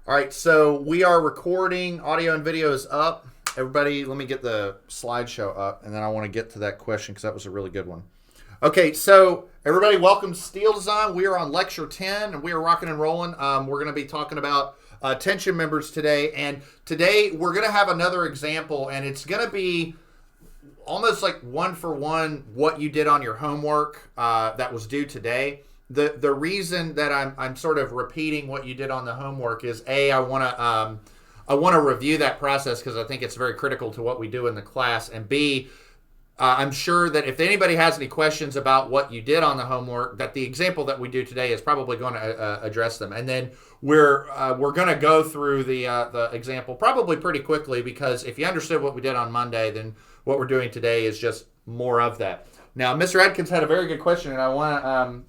All right, so we are recording. Audio and video is up. Everybody, let me get the slideshow up, and then I want to get to that question because that was a really good one. Okay, so everybody, welcome to Steel Design. We are on lecture 10, and we are rocking and rolling. We're going to be talking about tension members today, and today we're going to have another example, and it's going to be almost like one for one what you did on your homework that was due today. The reason that I'm sort of repeating what you did on the homework is I want to review that process because I think it's very critical to what we do in the class, and B, I'm sure that if anybody has any questions about what you did on the homework, that the example that we do today is probably going to address them. And then we're going to go through the example probably pretty quickly because if you understood what we did on Monday, then what we're doing today is just more of that. Now, Mr. Adkins had a very good question, and I want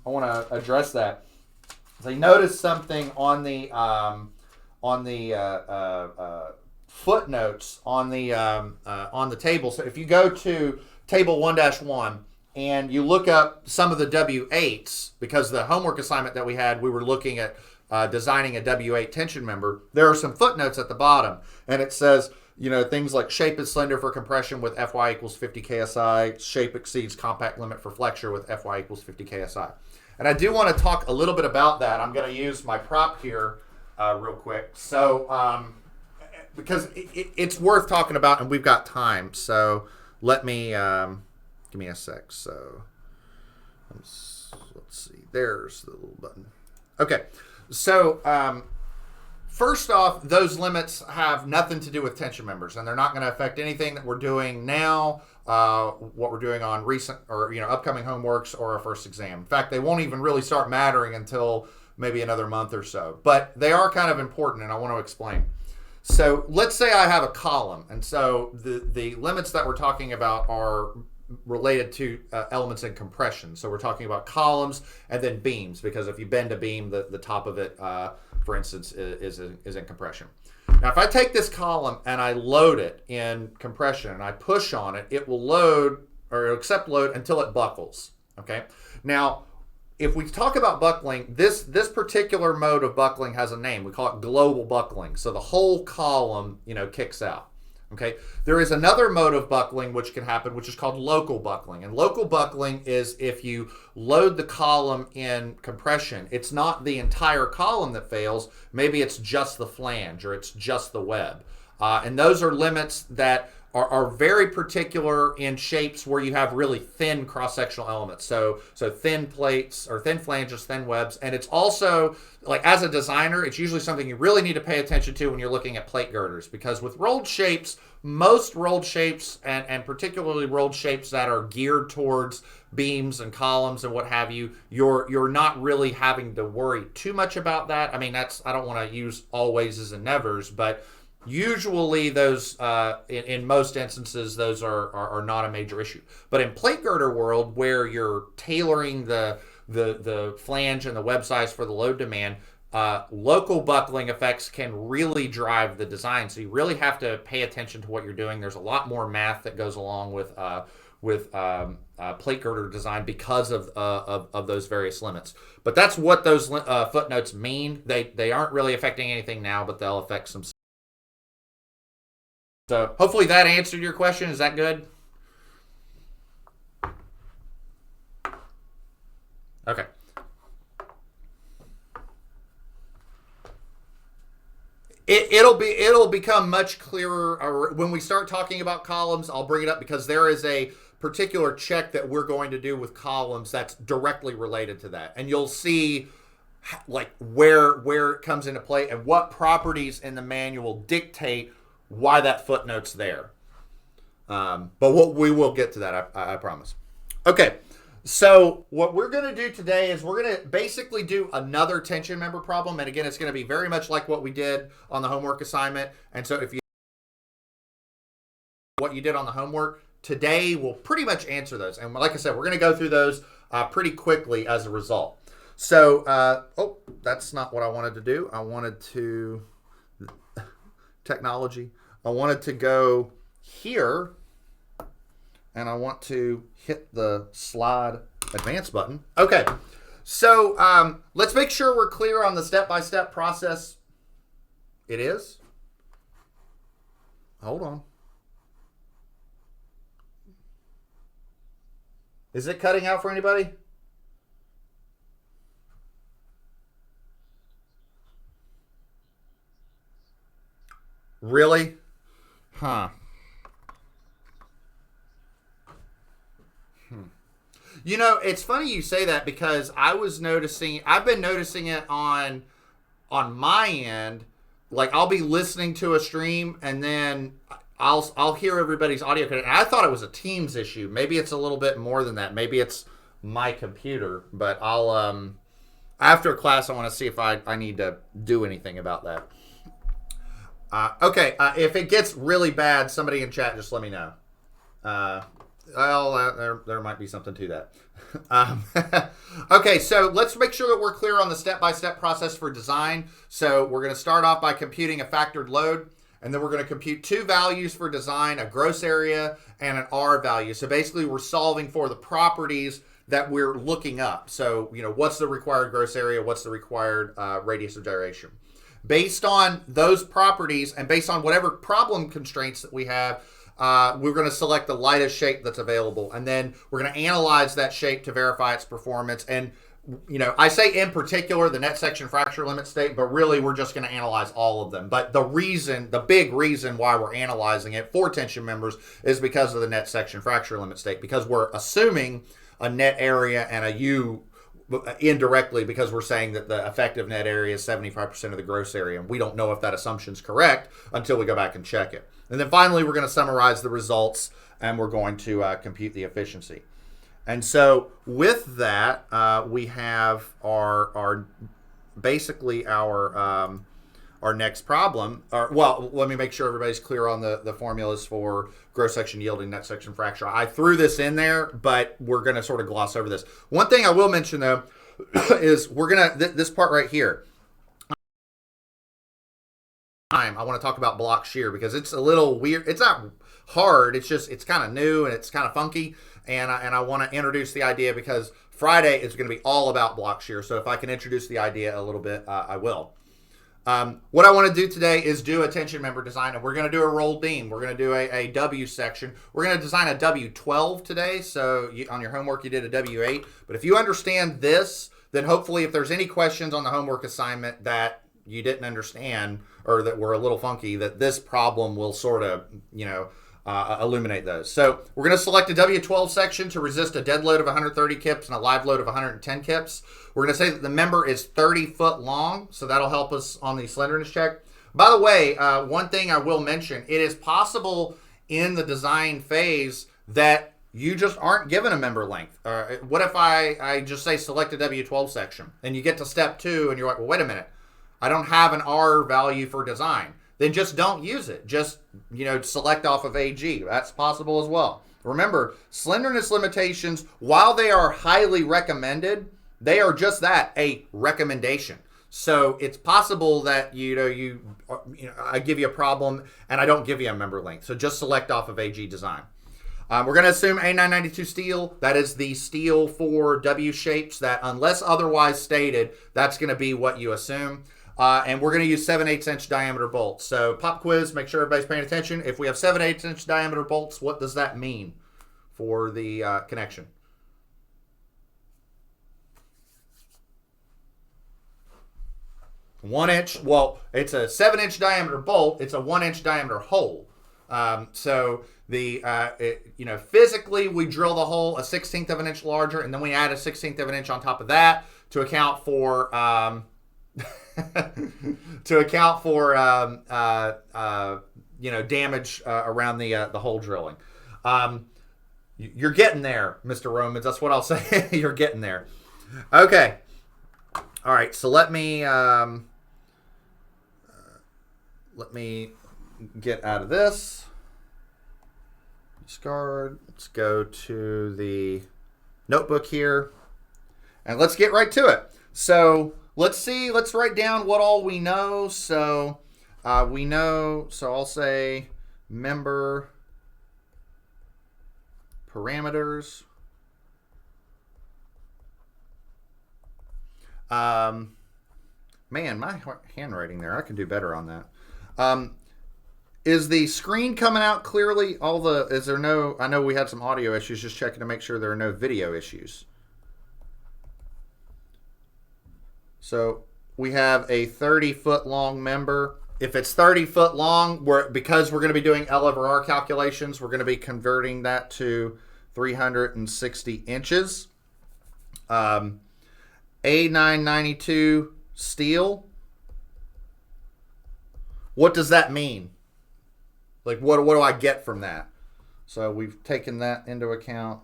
to address that. So I noticed something on the footnotes on the table. So if you go to table 1-1 and you look up some of the W8s, because the homework assignment that we had, we were looking at designing a W8 tension member. There are some footnotes at the bottom, and it says, things like shape is slender for compression with Fy equals 50 KSI. Shape exceeds compact limit for flexure with Fy equals 50 KSI. And I do want to talk a little bit about that. I'm going to use my prop here real quick. So, because it's worth talking about, and we've got time. So let me, give me a sec. So let's see. There's the little button. Okay. So, first off, those limits have nothing to do with tension members, and they're not going to affect anything that we're doing now, what we're doing on recent or upcoming homeworks or our first exam. In fact, they won't even really start mattering until maybe another month or so. But they are kind of important, and I want to explain. So let's say I have a column, and so the limits that we're talking about are related to elements in compression. So we're talking about columns and then beams, because if you bend a beam, the top of it, for instance, is in compression. Now, if I take this column and I load it in compression and I push on it, it will load or it'll accept load until it buckles. Okay. Now, if we talk about buckling, this particular mode of buckling has a name. We call it global buckling. So the whole column, kicks out. Okay. There is another mode of buckling which can happen, which is called local buckling. And local buckling is if you load the column in compression, it's not the entire column that fails. Maybe it's just the flange or it's just the web. And those are limits that are very particular in shapes where you have really thin cross-sectional elements. So thin plates or thin flanges, thin webs. And it's also, like as a designer, it's usually something you really need to pay attention to when you're looking at plate girders. Because with rolled shapes, most rolled shapes, and particularly rolled shapes that are geared towards beams and columns and what have you, you're not really having to worry too much about that. I mean, I don't want to use alwayses and nevers, but usually those, in most instances, those are not a major issue. But in plate girder world, where you're tailoring the flange and the web size for the load demand, local buckling effects can really drive the design. So you really have to pay attention to what you're doing. There's a lot more math that goes along with plate girder design because of those various limits. But that's what those footnotes mean. They aren't really affecting anything now, but they'll affect some. So hopefully that answered your question. Is that good? Okay. It'll become much clearer when we start talking about columns. I'll bring it up because there is a particular check that we're going to do with columns that's directly related to that, and you'll see like where it comes into play and what properties in the manual dictate why that footnote's there. But we will get to that, I promise. Okay, so what we're going to do today is we're going to basically do another tension member problem. And again, it's going to be very much like what we did on the homework assignment. And so if you what you did on the homework, today we'll pretty much answer those. And like I said, we're going to go through those pretty quickly as a result. So, that's not what I wanted to do. I wanted to, technology. I wanted to go here, and I want to hit the slide advance button. Okay, so let's make sure we're clear on the step-by-step process It is? Hold on. Is it cutting out for anybody? Really? Huh. You know, it's funny you say that because I've been noticing it on my end. Like I'll be listening to a stream and then I'll hear everybody's audio connect. I thought it was a Teams issue. Maybe it's a little bit more than that. Maybe it's my computer, but I'll after class I want to see if I need to do anything about that. Okay, if it gets really bad, somebody in chat just let me know. There might be something to that. Okay, so let's make sure that we're clear on the step-by-step process for design. So we're going to start off by computing a factored load, and then we're going to compute two values for design, a gross area and an R value. So basically we're solving for the properties that we're looking up. So, you know, what's the required gross area? What's the required radius of gyration? Based on those properties and based on whatever problem constraints that we have, we're going to select the lightest shape that's available. And then we're going to analyze that shape to verify its performance. And, you know, I say in particular the net section fracture limit state, but really we're just going to analyze all of them. But the big reason why we're analyzing it for tension members is because of the net section fracture limit state, because we're assuming a net area and a U indirectly, because we're saying that the effective net area is 75% of the gross area. And we don't know if that assumption is correct until we go back and check it. And then finally, we're going to summarize the results and we're going to compute the efficiency. And so with that, we have our basically our next problem. Well, let me make sure everybody's clear on the formulas for gross section yielding, net section fracture. I threw this in there, but we're going to sort of gloss over this. One thing I will mention, though, is we're going to, this part right here, I want to talk about block shear because it's a little weird. It's not hard. It's just, it's kind of new and it's kind of funky. And I want to introduce the idea because Friday is going to be all about block shear. So if I can introduce the idea a little bit, I will. What I want to do today is do a tension member design, and we're going to do a rolled beam. We're going to do a W section. We're going to design a W12 today. So on your homework, you did a W8. But if you understand this, then hopefully if there's any questions on the homework assignment that you didn't understand or that were a little funky, that this problem will sort of, you know, illuminate those. So we're going to select a W12 section to resist a dead load of 130 kips and a live load of 110 kips. We're going to say that the member is 30 foot long, so that'll help us on the slenderness check. By the way, one thing I will mention, it is possible in the design phase that you just aren't given a member length. What if I just say select a W12 section, and you get to step 2 and you're like, well, wait a minute, I don't have an R value for design. Then just don't use it. Just, you know, select off of AG. That's possible as well. Remember, slenderness limitations, while they are highly recommended, they are just that, a recommendation. So it's possible that, I give you a problem and I don't give you a member length. So just select off of AG design. We're going to assume A992 steel. That is the steel for W shapes that, unless otherwise stated, that's going to be what you assume. And we're going to use 7/8 inch diameter bolts. So pop quiz, make sure everybody's paying attention. If we have 7/8 inch diameter bolts, what does that mean for the connection? One inch. Well, it's a 7-inch diameter bolt. It's a 1-inch diameter hole. So physically we drill the hole a 1/16 of an inch larger, and then we add a 1/16 of an inch on top of that to account for damage around the hole drilling. You're getting there, Mr. Romans. That's what I'll say. You're getting there. Okay. All right. So let me get out of this. Discard. Let's go to the notebook here, and let's get right to it. So let's write down what all we know. So I'll say member parameters. Man, my handwriting there, I can do better on that. Is the screen coming out clearly? Is there no, I know we had some audio issues, just checking to make sure there are no video issues. So we have a 30-foot long member. If it's 30 foot long, because we're going to be doing L over R calculations, we're going to be converting that to 360 inches. A992 steel. What does that mean? Like, what do I get from that? So we've taken that into account.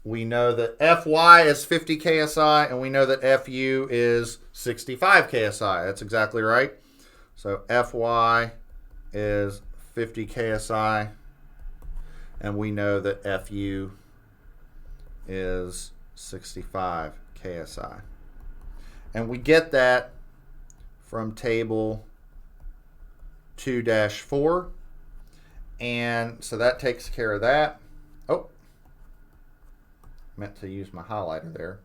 We know that Fy is 50 KSI, and we know that Fu is 65 KSI. That's exactly right. So Fy is 50 KSI, and we know that Fu is 65 KSI. And we get that from table 2-4. And so that takes care of that. Oh, meant to use my highlighter there.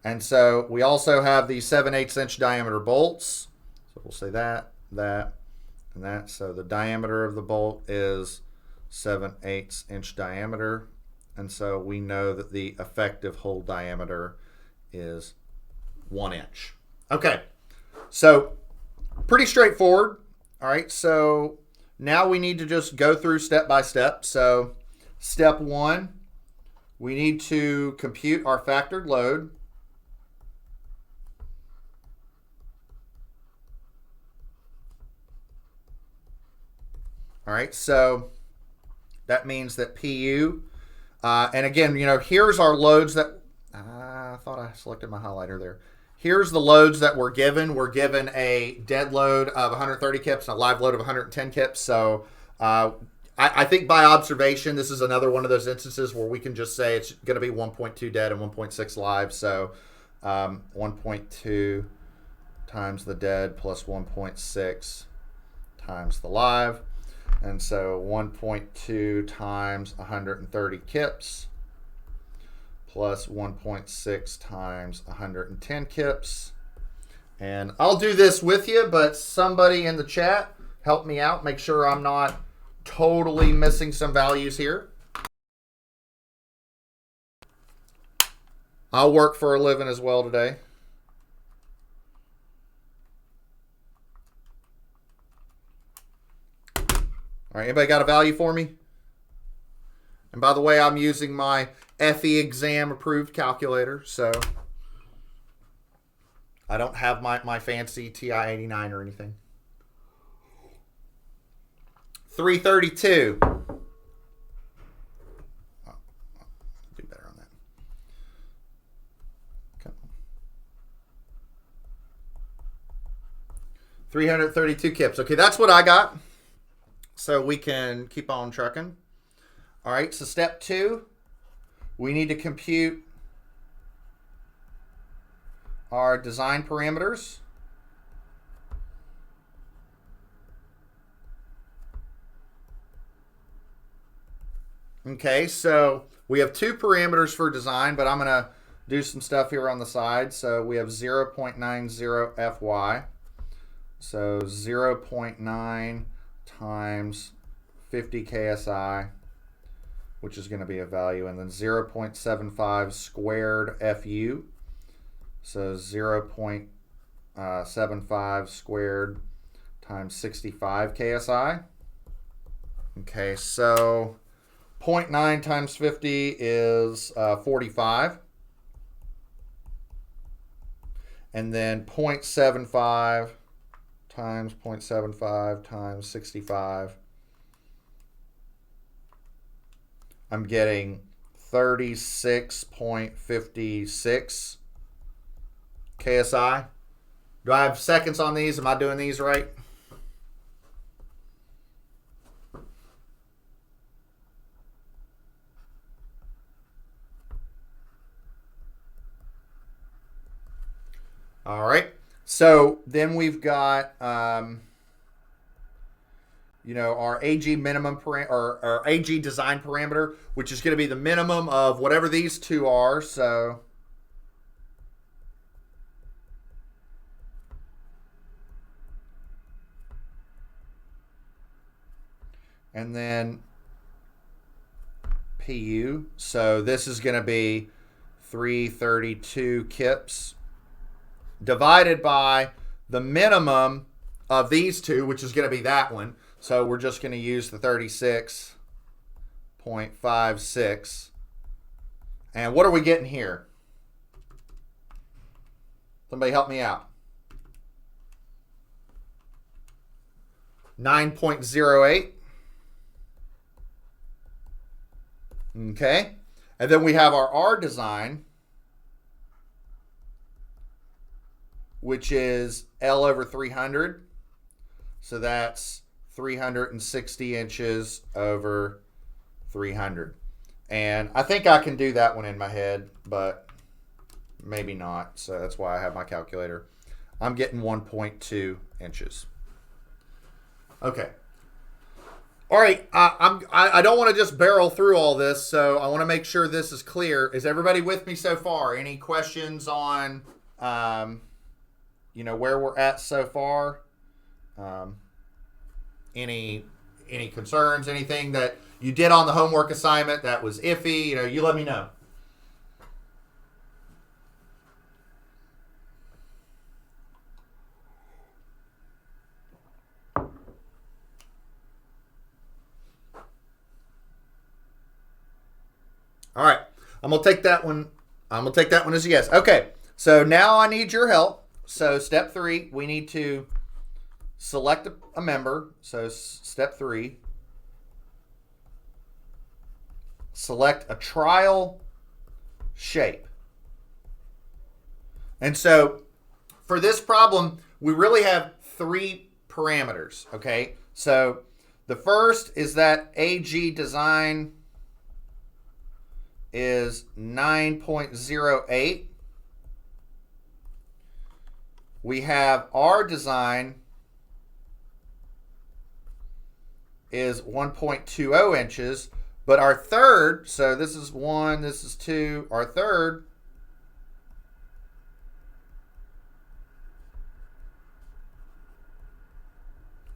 And so we also have the 7/8 inch diameter bolts. So we'll say that, and that. So the diameter of the bolt is 7/8 inch diameter. And so we know that the effective hole diameter is 1 inch. Okay, so pretty straightforward. All right, so now we need to just go through step by step. So step 1, we need to compute our factored load. All right, so that means that PU, and again, here's our loads that, I thought I selected my highlighter there. Here's the loads that we're given. We're given a dead load of 130 kips and a live load of 110 kips. So I think by observation, this is another one of those instances where we can just say it's going to be 1.2 dead and 1.6 live. So 1.2 times the dead plus 1.6 times the live. And so 1.2 times 130 kips plus 1.6 times 110 kips. And I'll do this with you, but somebody in the chat help me out. Make sure I'm not totally missing some values here. I'll work for a living as well today. All right, anybody got a value for me? And by the way, I'm using my FE exam approved calculator, so I don't have my fancy TI-89 or anything. 332. Oh, do better on that. Okay. 332 kips. Okay, that's what I got. So we can keep on trucking. All right, so step 2, we need to compute our design parameters. Okay, so we have 2 parameters for design, but I'm going to do some stuff here on the side. So we have 0.90 Fy. So 0.9 times 50 KSI, which is going to be a value, and then 0.75 squared FU. So 0.75 squared times 65 KSI. Okay, so 0.9 times 50 is 45. And then 0.75 times 0.75 times 65. I'm getting 36.56 KSI. Do I have seconds on these? Am I doing these right? All right. So then we've got, our AG minimum or our AG design parameter, which is going to be the minimum of whatever these two are. So and then PU. So this is going to be 332 kips divided by the minimum of these two, which is going to be that one. So we're just going to use the 36.56. And what are we getting here? Somebody help me out. 9.08. Okay. And then we have our R design, which is L over 300. So that's 360 inches over 300. And I think I can do that one in my head, but maybe not. So that's why I have my calculator. I'm getting 1.2 inches. Okay. All right. I don't want to just barrel through all this, so I want to make sure this is clear. Is everybody with me so far? Any questions on, where we're at so far? Any concerns? Anything that you did on the homework assignment that was iffy? You let me know. All right. I'm going to take that one. I'm going to take that one as a yes. Okay. So now I need your help. So step 3, we need to select a member. So step 3, select a trial shape. And so for this problem, we really have 3 parameters, okay? So the first is that AG design is 9.08. We have our design is 1.20 inches, but our third, so this is 1, this is 2, our third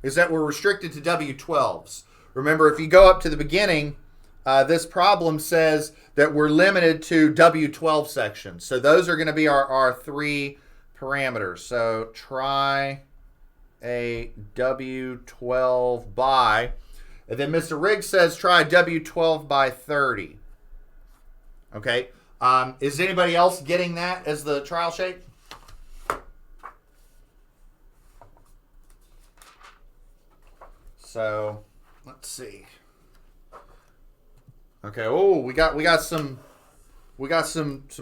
is that we're restricted to W12s. Remember, if you go up to the beginning, this problem says that we're limited to W12 sections. So those are going to be our 3 parameters. So try a W12 by, and then Mr. Riggs says try W12 by 30. Okay. Is anybody else getting that as the trial shape? So let's see. Okay. Oh, we got some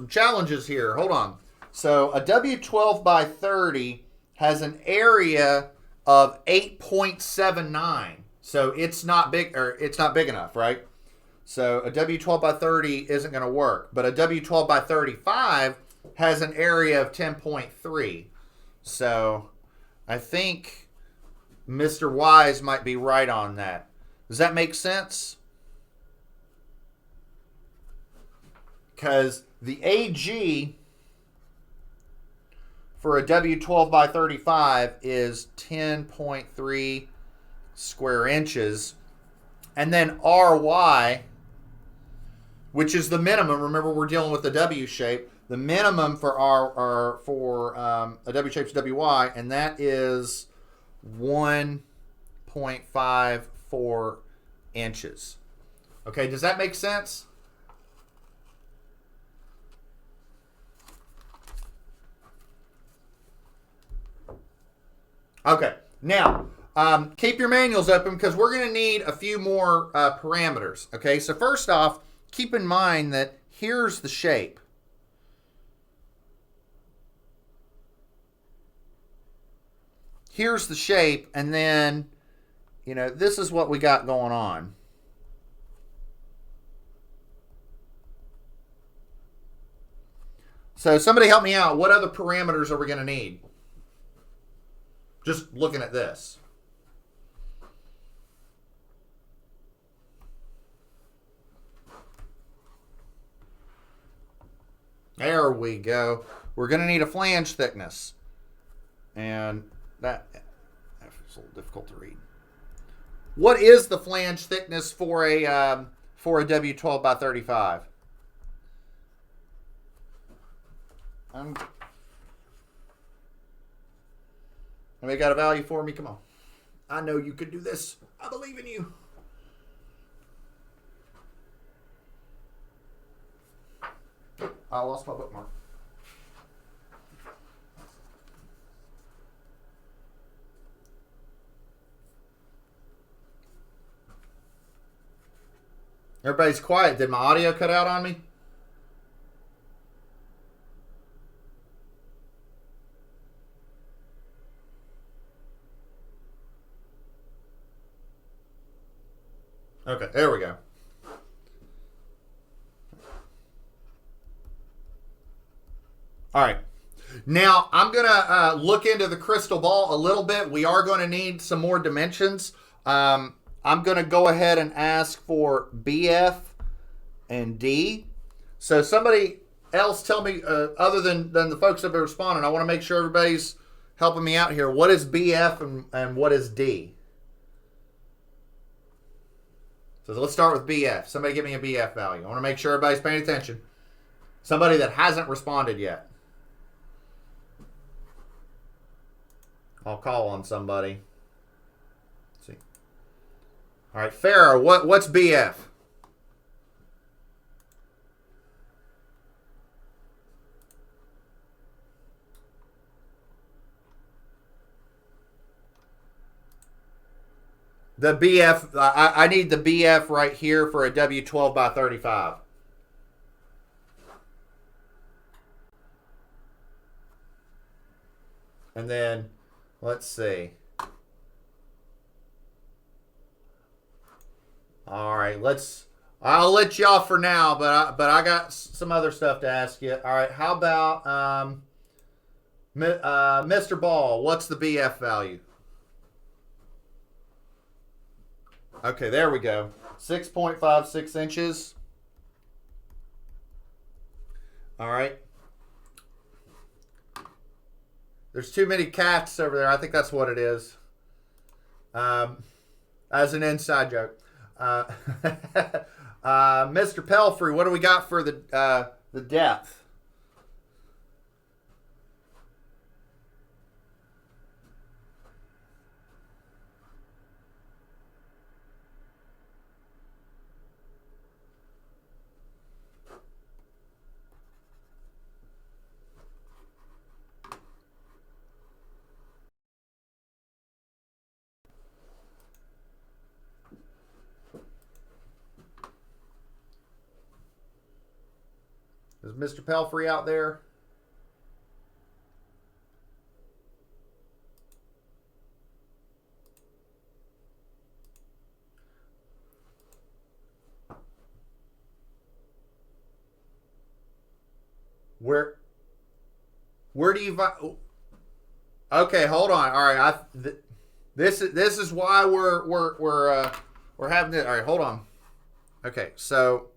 challenges here. Hold on. So a W12 by 30 has an area of 8.79. So it's not big, or it's not big enough, right? So a W12 by 30 isn't going to work. But a W12 by 35 has an area of 10.3. So I think Mr. Wise might be right on that. Does that make sense? Because the AG for a W12 by 35 is 10.3 square inches. And then RY, which is the minimum. Remember, we're dealing with the W shape. The minimum for a W shape is WY, and that is 1.54 inches. Okay, does that make sense? Okay, now keep your manuals open because we're going to need a few more parameters. Okay, so first off, keep in mind that here's the shape. Here's the shape, and then, this is what we got going on. So somebody help me out. What other parameters are we going to need? Just looking at this. There we go. We're going to need a flange thickness. And that's a little difficult to read. what is the flange thickness for a W12 by 35? Anybody got a value for me? Come on. I know you can do this. I believe in you. I lost my bookmark. Everybody's quiet. Did my audio cut out on me? Okay, there we go. All right. Now, I'm going to look into the crystal ball a little bit. We are going to need some more dimensions. I'm going to go ahead and ask for BF and D. So somebody else tell me, other than the folks that have been responding, I want to make sure everybody's helping me out here. What is BF and what is D? So let's start with BF. Somebody give me a BF value. I want to make sure everybody's paying attention. Somebody that hasn't responded yet. I'll call on somebody. Let's see. All right, Farrah, what's BF? The BF, I need the BF right here for a W12 by 35. And then, let's see. All right, I'll let you off for now, but I got some other stuff to ask you. All right, how about Mr. Ball? What's the BF value? Okay, there we go. 6.56 inches. All right. There's too many cats over there. I think that's what it is. As an inside joke. Mr. Pelfrey, what do we got for the depth? Is Mr. Pelfrey out there? Where do you Okay, hold on. All right, this is why we're having it. All right, hold on. Okay, so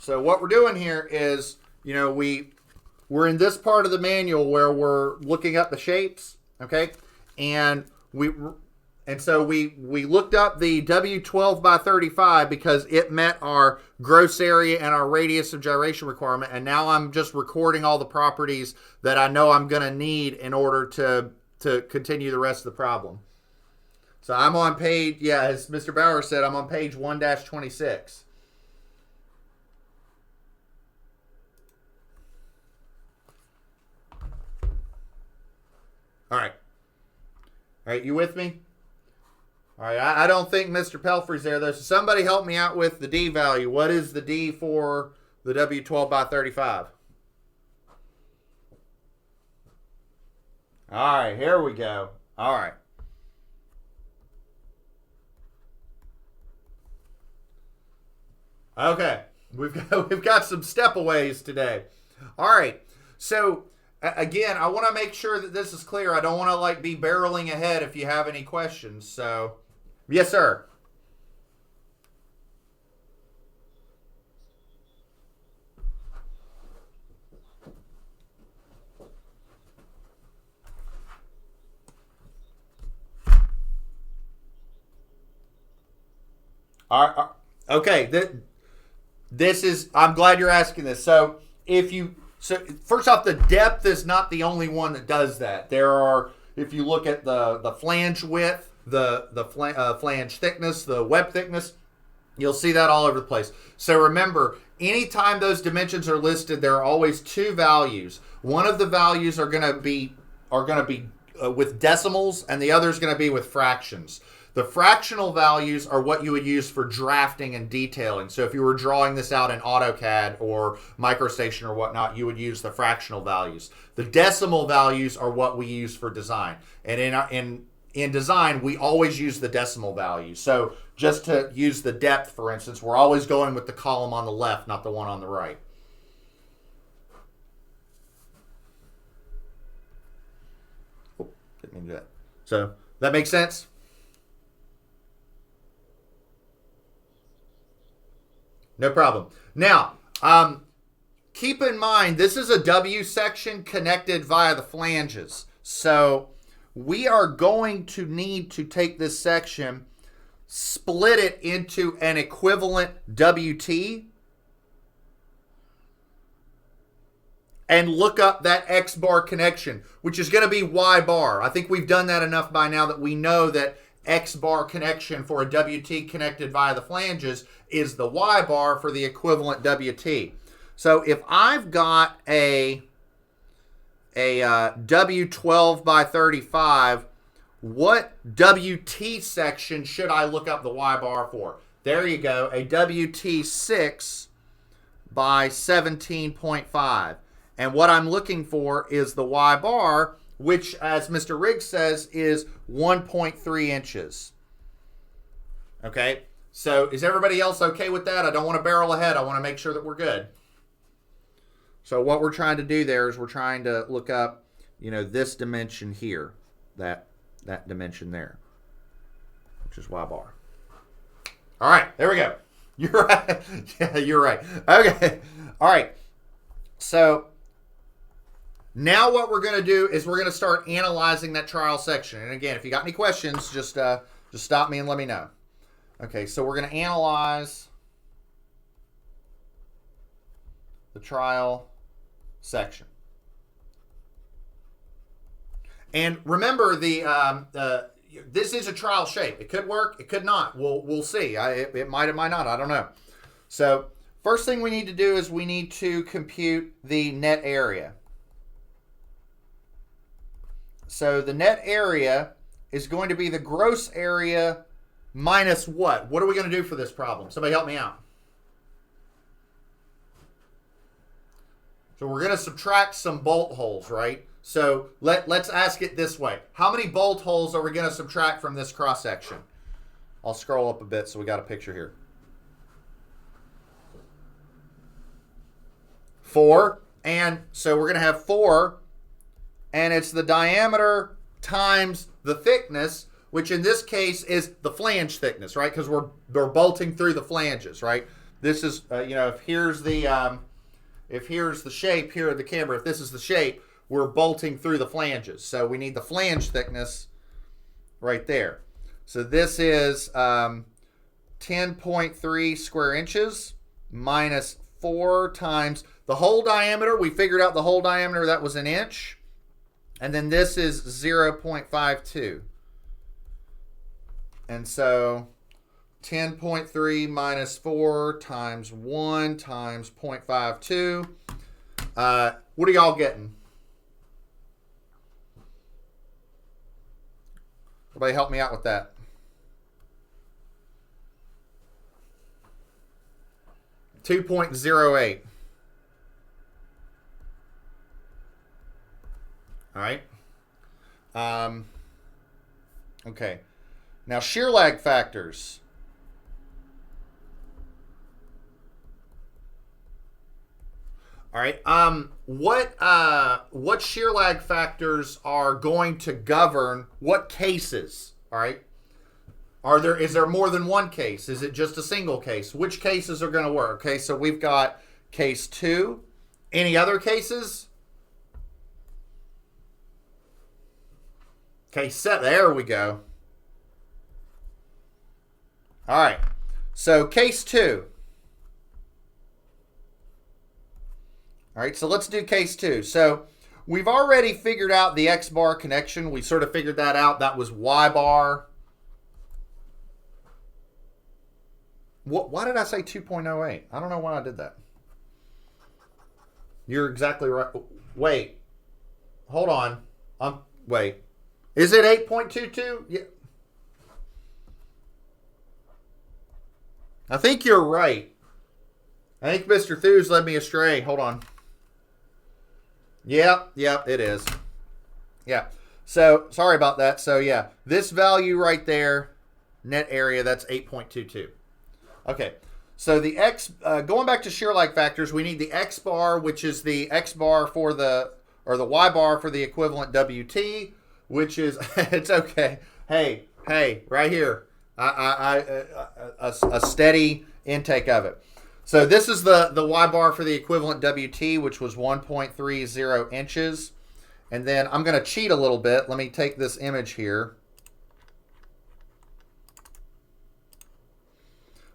what we're doing here is, we're in this part of the manual where we're looking up the shapes, okay? And so we looked up the W12 by 35 because it met our gross area and our radius of gyration requirement. And now I'm just recording all the properties that I know I'm going to need in order to continue the rest of the problem. So I'm on page, as Mr. Bauer said, I'm on page 1-26. All right, you with me? All right, I don't think Mr. Pelfrey's there, though. So somebody help me out with the D value. What is the D for the W12 by 35? All right, here we go. All right. Okay, we've got some stepaways today. All right, so again, I want to make sure that this is clear. I don't want to be barreling ahead if you have any questions. So, yes, sir. Okay. This is. I'm glad you're asking this. So first off, the depth is not the only one that does that. There are. If you look at the flange width, the flange thickness, the web thickness, you'll see that all over the place. So remember, anytime those dimensions are listed, there are always two values. One of the values are going to be with decimals, and the other is going to be with fractions. The fractional values are what you would use for drafting and detailing. So if you were drawing this out in AutoCAD or MicroStation or whatnot, you would use the fractional values. The decimal values are what we use for design. And in design, we always use the decimal values. So just to use the depth, for instance, we're always going with the column on the left, not the one on the right. Oh, didn't mean to do that. So that makes sense? No problem. Now, keep in mind, this is a W section connected via the flanges. So we are going to need to take this section, split it into an equivalent WT, and look up that X bar connection, which is going to be Y bar. I think we've done that enough by now that we know that X bar connection for a WT connected via the flanges is the Y bar for the equivalent WT. So if I've got a W12 by 35, what WT section should I look up the Y bar for? There you go, a WT6 by 17.5. And what I'm looking for is the Y bar, which, as Mr. Riggs says, is 1.3 inches. Okay, so is everybody else okay with that? I don't want to barrel ahead. I want to make sure that we're good. So what we're trying to do there is we're trying to look up, this dimension here, that dimension there, which is Y bar. All right, there we go. You're right. Yeah, you're right. Okay. All right. So now what we're going to do is we're going to start analyzing that trial section. And again, if you got any questions, just stop me and let me know. Okay, so we're going to analyze the trial section. And remember, this is a trial shape. It could work, it could not. We'll see. It might not. I don't know. So first thing we need to do is we need to compute the net area. So the net area is going to be the gross area minus what? What are we going to do for this problem? Somebody help me out. So we're going to subtract some bolt holes, right? So let's ask it this way. How many bolt holes are we going to subtract from this cross section? I'll scroll up a bit so we got a picture here. 4. And so we're going to have 4. And it's the diameter times the thickness, which in this case is the flange thickness, right? Because we're bolting through the flanges, right? This is, if here's the shape here of the camera, if this is the shape, we're bolting through the flanges. So we need the flange thickness right there. So this is 10.3 square inches minus 4 times the whole diameter. We figured out the whole diameter, that was an inch. And then this is 0.52. And so 10.3 minus 4 times 1 times 0.52. What are y'all getting? Everybody help me out with that. .08. All right. Okay. Now shear lag factors. All right. What shear lag factors are going to govern what cases? All right. Is there more than one case? Is it just a single case? Which cases are going to work? Okay. So we've got case 2. Any other cases? Case 7. There we go. All right. So case 2. All right, so let's do case 2. So we've already figured out the X bar connection. We sort of figured that out. That was Y bar. Why did I say 2.08? I don't know why I did that. You're exactly right. Wait. Hold on. Wait. Is it 8.22? Yeah. I think you're right. I think Mr. Thews led me astray. Hold on. Yep, it is. Yeah. So, sorry about that. So, yeah, this value right there, net area, that's 8.22. Okay. So, the X, going back to shear-like factors, we need the X bar, which is the X bar for or the Y bar for the equivalent WT, which is, it's okay. Hey, right here. A steady intake of it. So this is the Y bar for the equivalent WT, which was 1.30 inches. And then I'm going to cheat a little bit. Let me take this image here.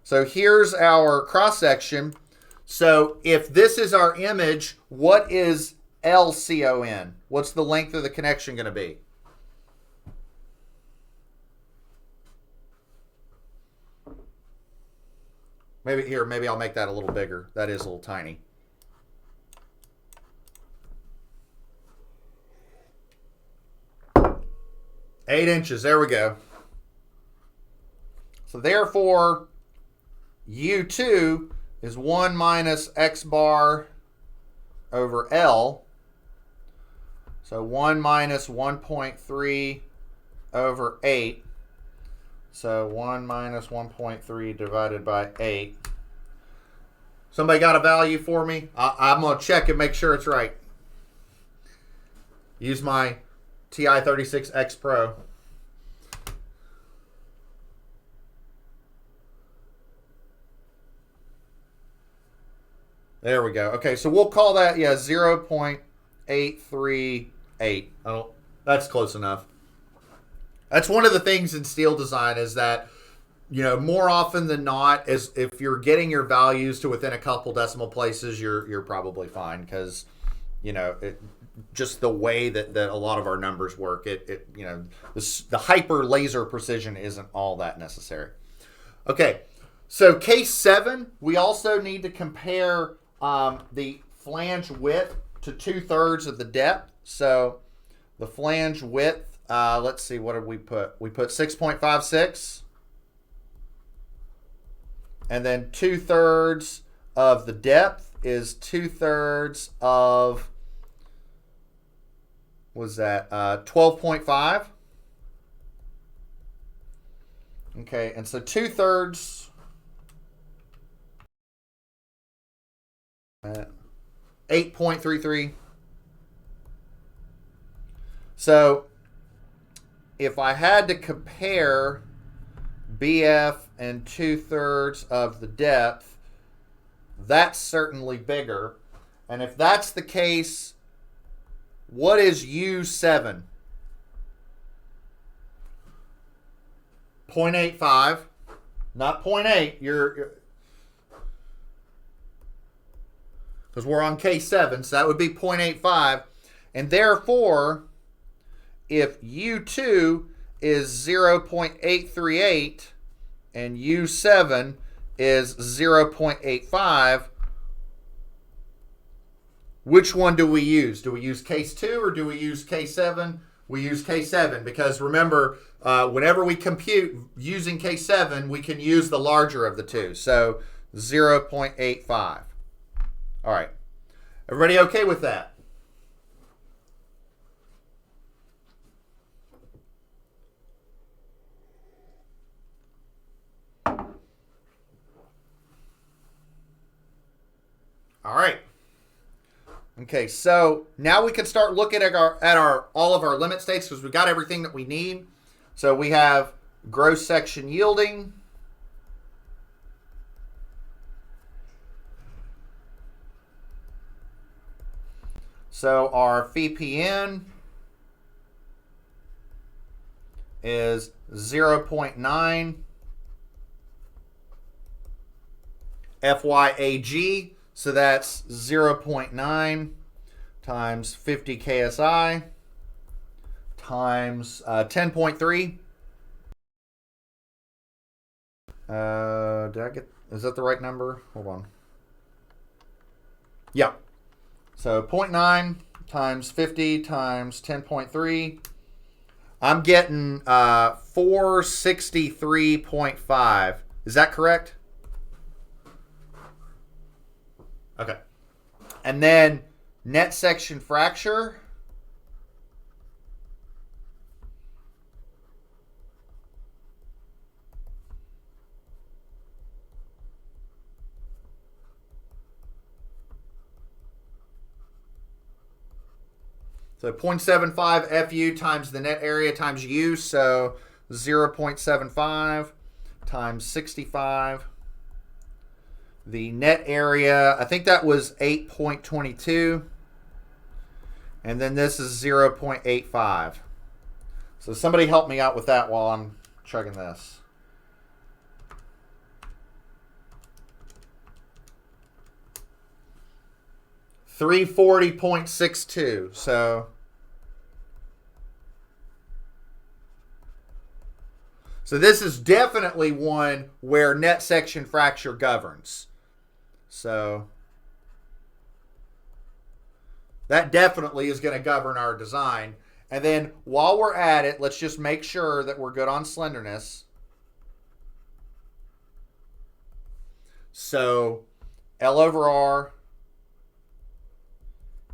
So here's our cross section. So if this is our image, what is LCON? What's the length of the connection going to be? Maybe I'll make that a little bigger. That is a little tiny. Eight inches. There we go. So therefore, U2 is 1 minus X bar over L. So 1 minus 1.3 over 8. So 1 minus 1.3 divided by 8. Somebody got a value for me? I'm going to check and make sure it's right. Use my TI-36X Pro. There we go. Okay, so we'll call that, 0.838. That's close enough. That's one of the things in steel design is that, more often than not, is if you're getting your values to within a couple decimal places, you're probably fine because, just the way that a lot of our numbers work, the hyper laser precision isn't all that necessary. Okay, so case 7, we also need to compare the flange width to 2/3 of the depth. So the flange width. Let's see, what did we put? We put 6.56. And then 2/3 of the depth is 2/3 of, was that 12.5? Okay, and so 2/3, 8.33. So if I had to compare BF and 2/3 of the depth, that's certainly bigger. And if that's the case, what is U7? 0.85, not 0.8. You're because we're on K7, so that would be 0.85. And therefore, if U2 is 0.838 and U7 is 0.85, which one do we use? Do we use case 2 or do we use case 7? We use case 7 because remember, whenever we compute using case 7, we can use the larger of the two. So 0.85. All right. Everybody okay with that? All right. Okay, so now we can start looking at all of our limit states because we've got everything that we need. So we have gross section yielding. So our phi is 0.9. FYAG, so that's 0.9 times 50 KSI times 10.3. Is that the right number? Hold on. Yeah. So 0.9 times 50 times 10.3. I'm getting 463.5. Is that correct? Okay. And then net section fracture. So 0.75 FU times the net area times U, so 0.75 times 65. The net area, I think that was 8.22. And then this is 0.85. So somebody help me out with that while I'm checking this. $340.62. So this is definitely one where net section fracture governs. So that definitely is going to govern our design. And then while we're at it, let's just make sure that we're good on slenderness. So L over R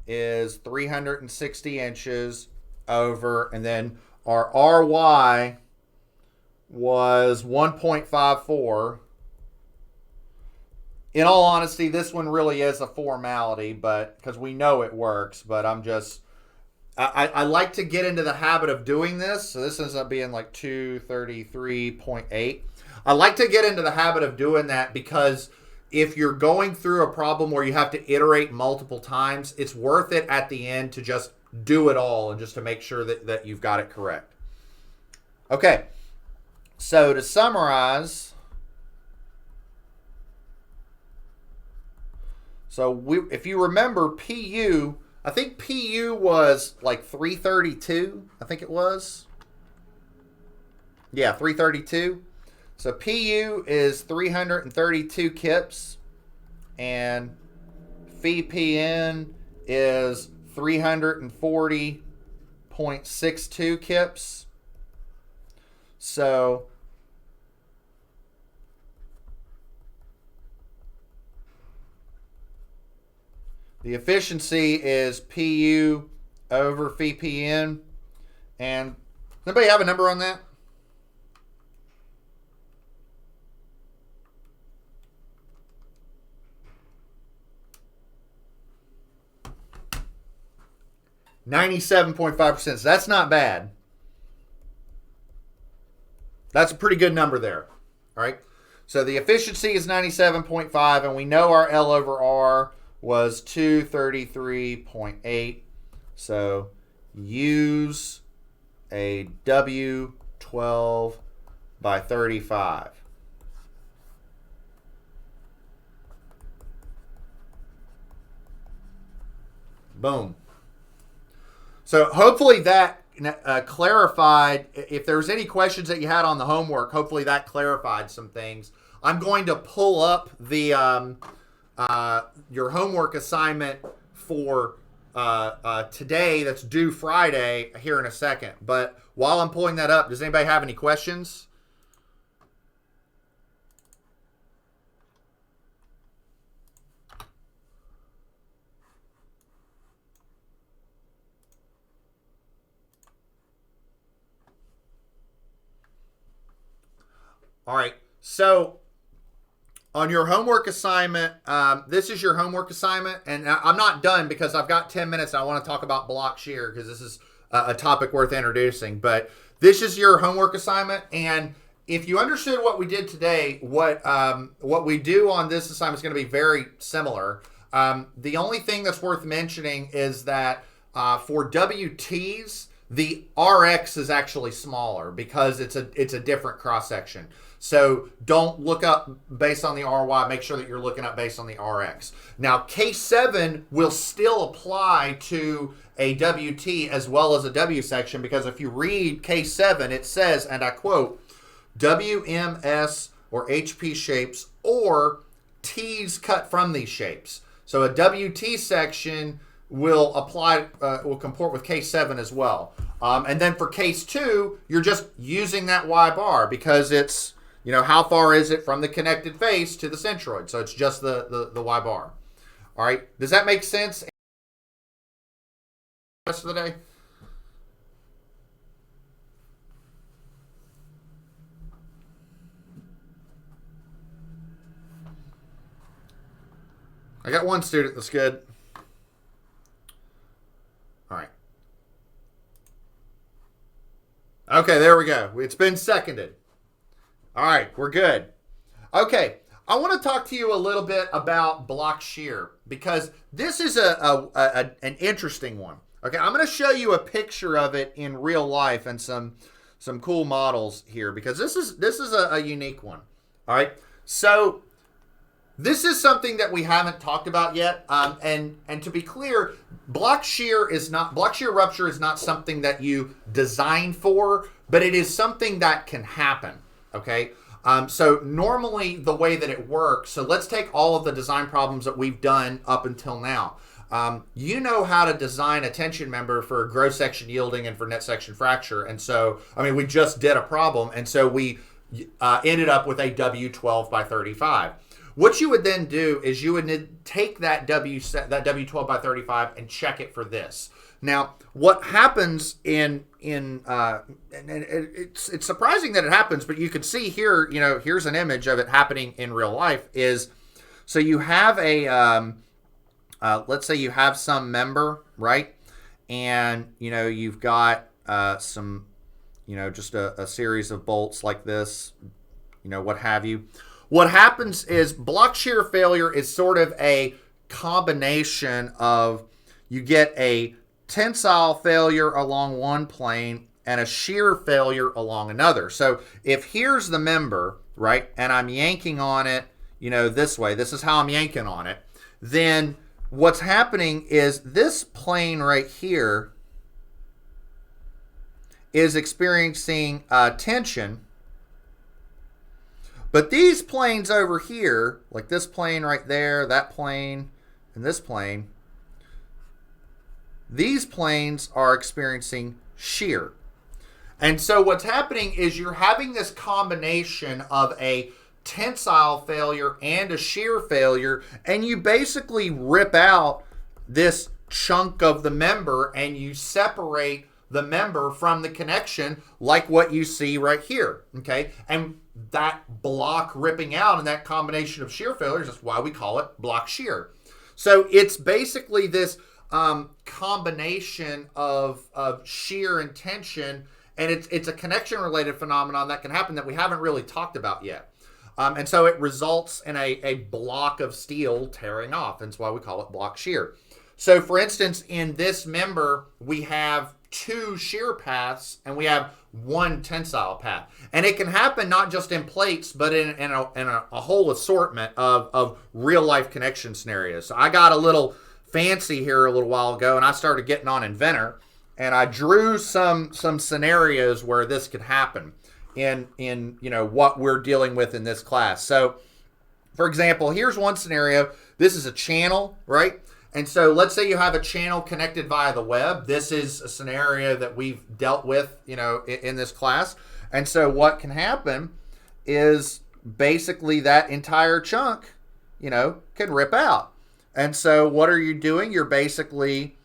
is 360 inches over, and then our RY was 1.54. In all honesty, this one really is a formality, but because we know it works, but I like to get into the habit of doing this. So this ends up being like 233.8. I like to get into the habit of doing that because if you're going through a problem where you have to iterate multiple times, it's worth it at the end to just do it all and just to make sure that you've got it correct. Okay, so to summarize, if you remember PU, I think PU was like 332, I think it was. Yeah, 332. So PU is 332 kips, and PN is 340.62 kips. So the efficiency is PU over PN. And does anybody have a number on that? %. So that's not bad. That's a pretty good number there. All right. So the efficiency is 97.5, and we know our L over R was 233.8. So use a W12 by 35. Boom. So hopefully that clarified. If there's any questions that you had on the homework, hopefully that clarified some things. I'm going to pull up the your homework assignment for today that's due Friday here in a second. But while I'm pulling that up, does anybody have any questions? All right, so on your homework assignment, this is your homework assignment, and I'm not done because I've got 10 minutes. And I want to talk about block shear because this is a topic worth introducing. But this is your homework assignment, and if you understood what we did today, what we do on this assignment is going to be very similar. The only thing that's worth mentioning is that for WTs, the RX is actually smaller because it's a different cross section. So don't look up based on the RY. Make sure that you're looking up based on the RX. Now, K7 will still apply to a WT as well as a W section, because if you read K7, it says, and I quote, WMS or HP shapes or T's cut from these shapes. So a WT section will apply, will comport with case 7 as well. And then for case 2, you're just using that Y bar because it's, you know, how far is it from the connected face to the centroid? So it's just the Y bar. All right. Does that make sense? Rest of the day? I got one student that's good. All right. Okay, there we go. It's been seconded. All right, we're good. Okay, I want to talk to you a little bit about block shear because this is an interesting one. Okay, I'm going to show you a picture of it in real life and some cool models here because this is a unique one. All right, so this is something that we haven't talked about yet, and to be clear, block shear rupture is not something that you design for, but it is something that can happen. Okay, so normally the way that it works. So let's take all of the design problems that we've done up until now. You know how to design a tension member for gross section yielding and for net section fracture, and so I mean we just did a problem, and so we ended up with a W12 by 35. What you would then do is you would take that W12 by 35 and check it for this. Now, what happens and it's surprising that it happens, but you can see here, you know, here's an image of it happening in real life. Is so you have a let's say you have some member, right, and you know you've got some, you know, just a series of bolts like this, you know, what have you. What happens is block shear failure is sort of a combination of, you get a tensile failure along one plane and a shear failure along another. So if here's the member, right, and I'm yanking on it, you know, this way, this is how I'm yanking on it, then what's happening is this plane right here is experiencing tension. But these planes over here, like this plane right there, that plane, and this plane, these planes are experiencing shear. And so what's happening is you're having this combination of a tensile failure and a shear failure, and you basically rip out this chunk of the member and you separate the member from the connection like what you see right here, okay? And that block ripping out and that combination of shear failures is why we call it block shear. So it's basically this combination of shear and tension, and it's a connection related phenomenon that can happen that we haven't really talked about yet. And so it results in a block of steel tearing off, and that's why we call it block shear. So for instance, in this member, we have 2 shear paths and we have 1 tensile path. And it can happen not just in plates, but in a whole assortment of real life connection scenarios. So I got a little fancy here a little while ago and I started getting on Inventor and I drew some scenarios where this could happen in you know what we're dealing with in this class. So for example, here's one scenario. This is a channel, right? And so let's say you have a channel connected via the web. This is a scenario that we've dealt with, you know, in this class. And so what can happen is basically that entire chunk, you know, can rip out. And so what are you doing? You're basically,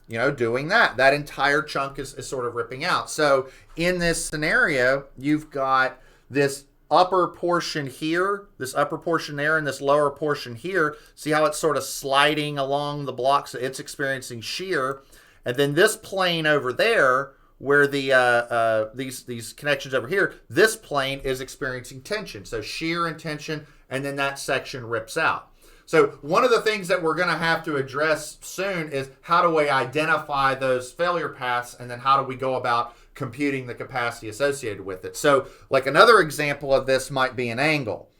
you know, doing that. That entire chunk is sort of ripping out. So in this scenario, you've got this upper portion here, this upper portion there, and this lower portion here. See how it's sort of sliding along the block, so it's experiencing shear. And then this plane over there, where the these connections over here, this plane is experiencing tension. So shear and tension, and then that section rips out. So one of the things that we're going to have to address soon is how do we identify those failure paths, and then how do we go about computing the capacity associated with it. So like another example of this might be an angle.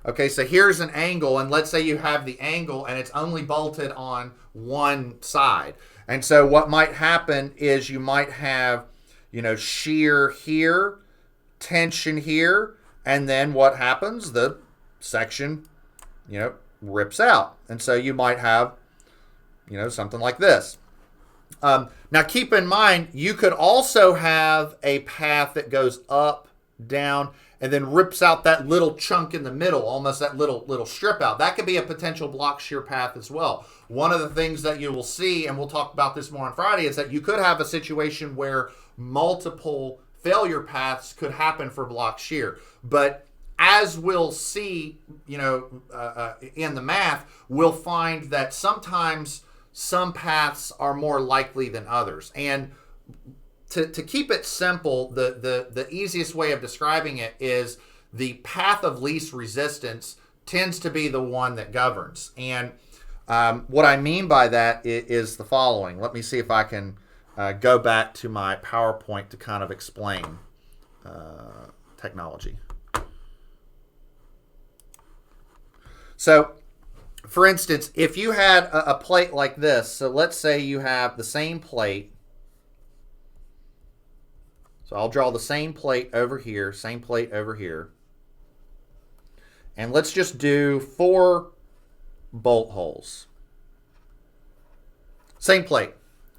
Okay, so here's an angle, and let's say you have the angle and it's only bolted on one side. And so what might happen is you might have, shear here, tension here, and then what happens? The section, rips out. And so you might have, something like this. Now keep in mind, you could also have a path that goes up, down, and then rips out that little chunk in the middle, almost that little strip out. That could be a potential block shear path as well. One of the things that you will see, and we'll talk about this more on Friday, is that you could have a situation where multiple failure paths could happen for block shear. But as we'll see, in the math, we'll find that sometimes some paths are more likely than others. And to keep it simple, the easiest way of describing it is the path of least resistance tends to be the one that governs. And what I mean by that is the following. Let me see if I can go back to my PowerPoint to kind of explain technology. So, for instance, if you had a plate like this, so let's say you have the same plate. So I'll draw the same plate over here, same plate over here. And let's just do 4 bolt holes. Same plate,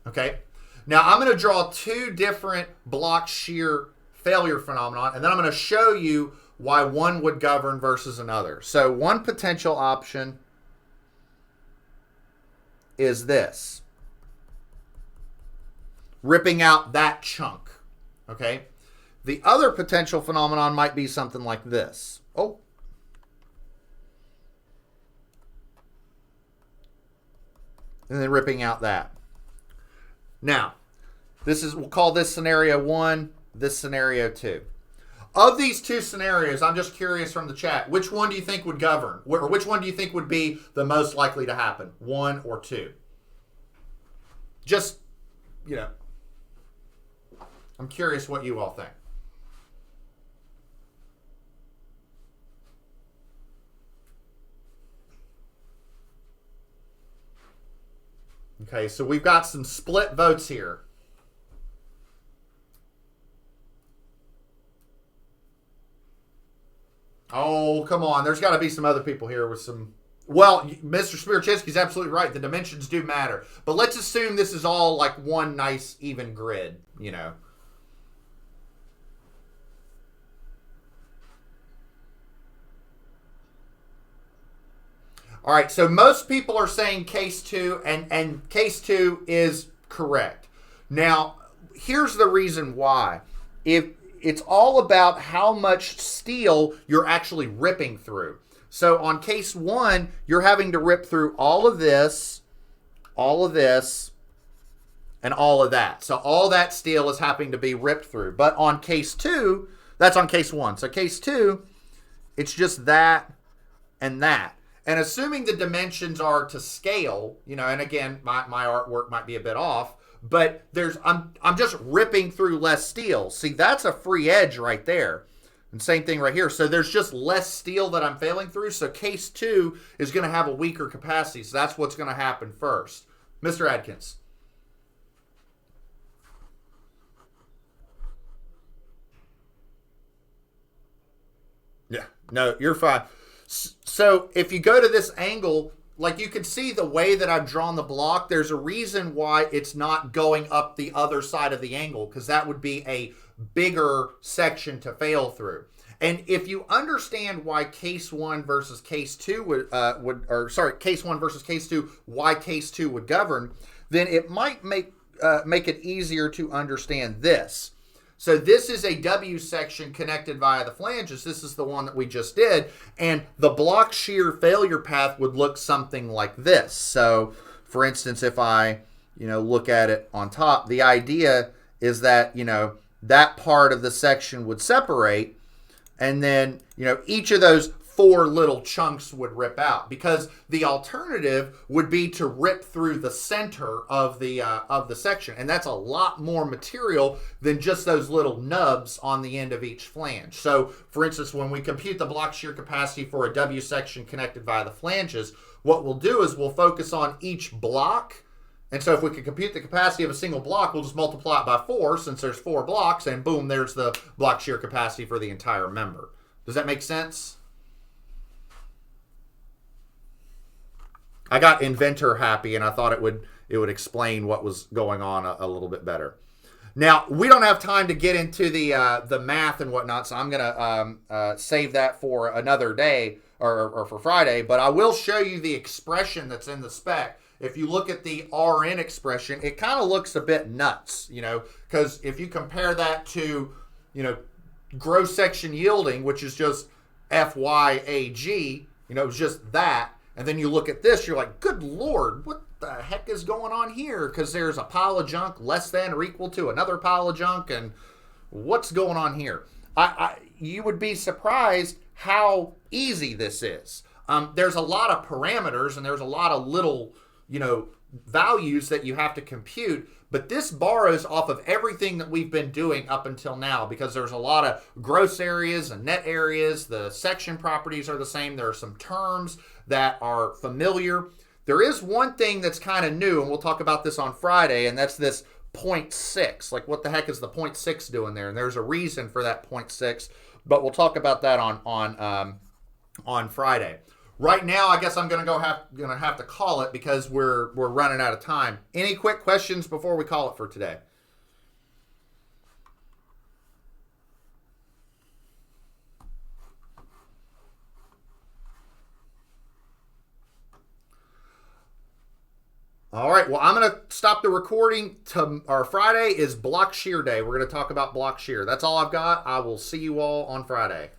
okay? Now I'm going to draw 2 different block shear failure phenomenon, and then I'm going to show you why one would govern versus another. So one potential option is this. Ripping out that chunk. Okay, the other potential phenomenon might be something like this. Oh. And then ripping out that. Now, we'll call this scenario 1, this scenario 2. Of these 2 scenarios, I'm just curious from the chat, which one do you think would govern? Or which one do you think would be the most likely to happen? 1 or 2? Just, I'm curious what you all think. Okay, so we've got some split votes here. Oh, come on. There's got to be some other people here with some... Well, Mr. Spirichinsky's absolutely right. The dimensions do matter. But let's assume this is all like one nice, even grid, All right, so most people are saying case 2, and case 2 is correct. Now, here's the reason why. If it's all about how much steel you're actually ripping through. So on case 1, you're having to rip through all of this, and all of that. So all that steel is having to be ripped through. But on case 2, that's on case 1. So case 2, it's just that and that. And assuming the dimensions are to scale, and again, my artwork might be a bit off, but I'm just ripping through less steel. See, that's a free edge right there. And same thing right here. So there's just less steel that I'm failing through. So case 2 is going to have a weaker capacity. So that's what's going to happen first. Mr. Adkins. Yeah, no, you're fine. So if you go to this angle, like you can see the way that I've drawn the block, there's a reason why it's not going up the other side of the angle, because that would be a bigger section to fail through. And if you understand why case 1 versus case 2 case 1 versus case 2, why case 2 would govern, then it might make it easier to understand this. So this is a W section connected via the flanges. This is the one that we just did. And the block shear failure path would look something like this. So for instance, if I, look at it on top, the idea is that, that part of the section would separate. And then, each of those 4 little chunks would rip out, because the alternative would be to rip through the center of the section, and that's a lot more material than just those little nubs on the end of each flange. So for instance, when we compute the block shear capacity for a W section connected via the flanges, what we'll do is we'll focus on each block. And so if we can compute the capacity of a single block, we'll just multiply it by 4, since there's 4 blocks, and boom, there's the block shear capacity for the entire member. Does that make sense? I got inventor happy, and I thought it would explain what was going on a little bit better. Now, we don't have time to get into the math and whatnot, so I'm going to save that for another day, or for Friday, but I will show you the expression that's in the spec. If you look at the RN expression, it kind of looks a bit nuts, because if you compare that to, gross section yielding, which is just FYAG, it's just that, and then you look at this, you're like, good Lord, what the heck is going on here? Because there's a pile of junk less than or equal to another pile of junk, and what's going on here? You would be surprised how easy this is. There's a lot of parameters, and there's a lot of little values that you have to compute, but this borrows off of everything that we've been doing up until now, because there's a lot of gross areas and net areas. The section properties are the same. There are some terms that are familiar. There is one thing that's kind of new, and we'll talk about this on Friday, and that's this 0.6. Like, what the heck is the 0.6 doing there? And there's a reason for that 0.6, but we'll talk about that on Friday. Right now, I guess I'm gonna have to call it, because we're running out of time. Any quick questions before we call it for today? All right. Well, I'm gonna stop the recording. Our Friday is block shear day. We're gonna talk about block shear. That's all I've got. I will see you all on Friday.